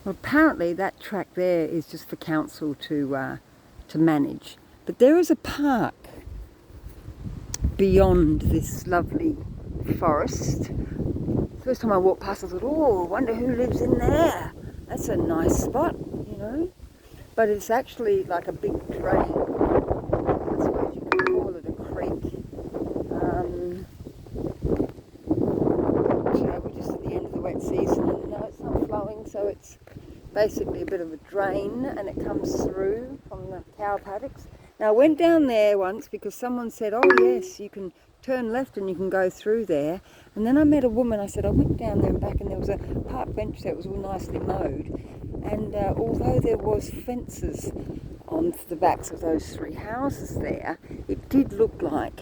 Well, apparently that track there is just for council to manage. But there is a park beyond this lovely forest. First time I walked past, I thought, oh, I wonder who lives in there. That's a nice spot, you know. But it's actually like a big drain. I suppose you could call it a creek. So we're just at the end of the wet season, and no, it's not flowing, so it's basically a bit of a drain, and it comes through from the cow paddocks. Now I went down there once because someone said, oh yes, you can turn left and you can go through there. And then I met a woman, I said I went down there and back, and there was a park bench there, it was all nicely mowed. And although there was fences on the backs of those 3 houses there, it did look like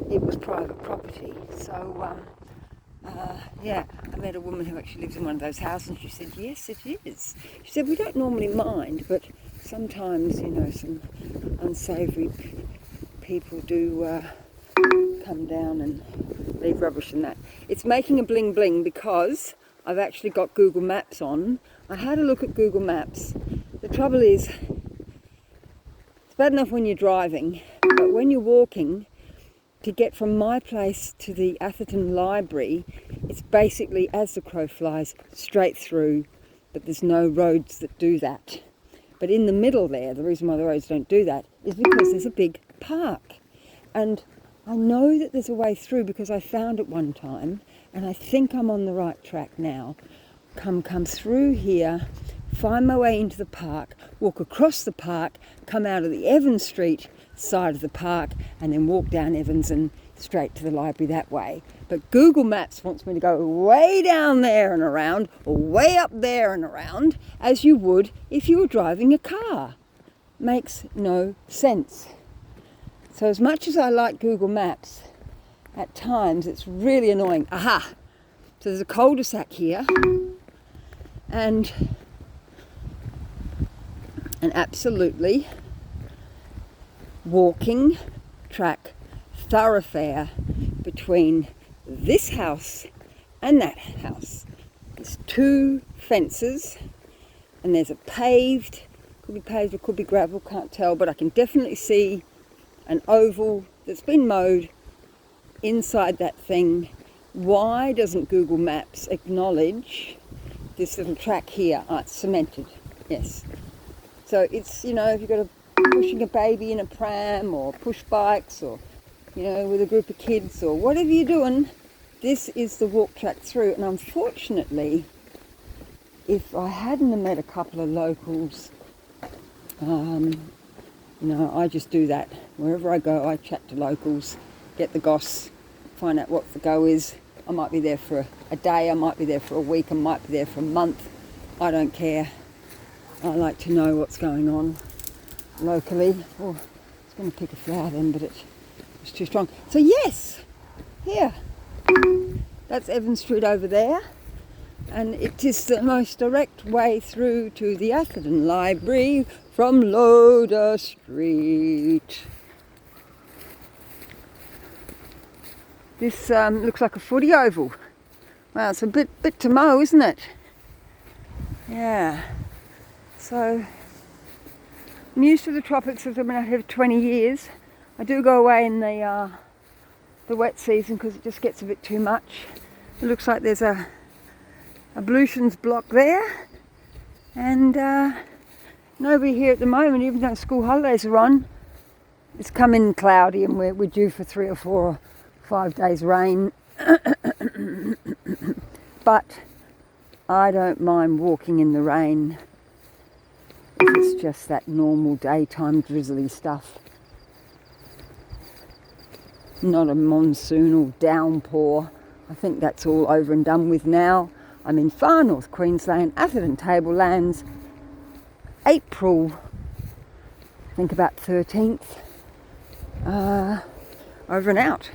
it was private property. So yeah, I met a woman who actually lives in one of those houses, and she said, yes, it is. She said, we don't normally mind, but sometimes, you know, some unsavoury people do come down and leave rubbish and that. It's making a bling bling because I've actually got Google Maps on. I had a look at Google Maps. The trouble is, it's bad enough when you're driving, but when you're walking, to get from my place to the Atherton library, it's basically, as the crow flies, straight through, but there's no roads that do that. But in the middle there, the reason why the roads don't do that is because there's a big park. And I know that there's a way through because I found it one time, and I think I'm on the right track now. Come through here, find my way into the park, walk across the park, come out of the Evans Street side of the park, and then walk down Evans and straight to the library that way. But Google Maps wants me to go way down there and around, or way up there and around, as you would if you were driving a car. Makes no sense. So as much as I like Google Maps, at times it's really annoying. Aha! So there's a cul-de-sac here, and an absolutely walking track thoroughfare between this house and that house. There's 2 fences, and there's a paved, could be paved or could be gravel, can't tell, but I can definitely see an oval that's been mowed inside that thing. Why doesn't Google Maps acknowledge this little track here? Oh, it's cemented, yes. So it's, you know, if you've got pushing a baby in a pram, or push bikes, or, you know, with a group of kids, or whatever you're doing, this is the walk track through. And unfortunately, if I hadn't have met a couple of locals, you know, I just do that. Wherever I go, I chat to locals, get the goss, find out what the go is. I might be there for a day, I might be there for a week, I might be there for a month. I don't care. I like to know what's going on locally. Oh, I was going to pick a flower then, but it was too strong. So yes, here, that's Evans Street over there, and it is the most direct way through to the Atherton Library from Loader Street. This looks like a footy oval. Wow, it's a bit to mow, isn't it? Yeah. So I'm used to the tropics. I've been out here for 20 years. I do go away in the wet season because it just gets a bit too much. It looks like there's a ablutions block there, and nobody here at the moment, even though school holidays are on. It's come in cloudy, and we're due for 3 or 4 or 5 days rain. But I don't mind walking in the rain if it's just that normal daytime drizzly stuff. Not a monsoonal downpour. I think that's all over and done with now. I'm in far north Queensland, Atherton Tablelands, April, I think about 13th. Over and out.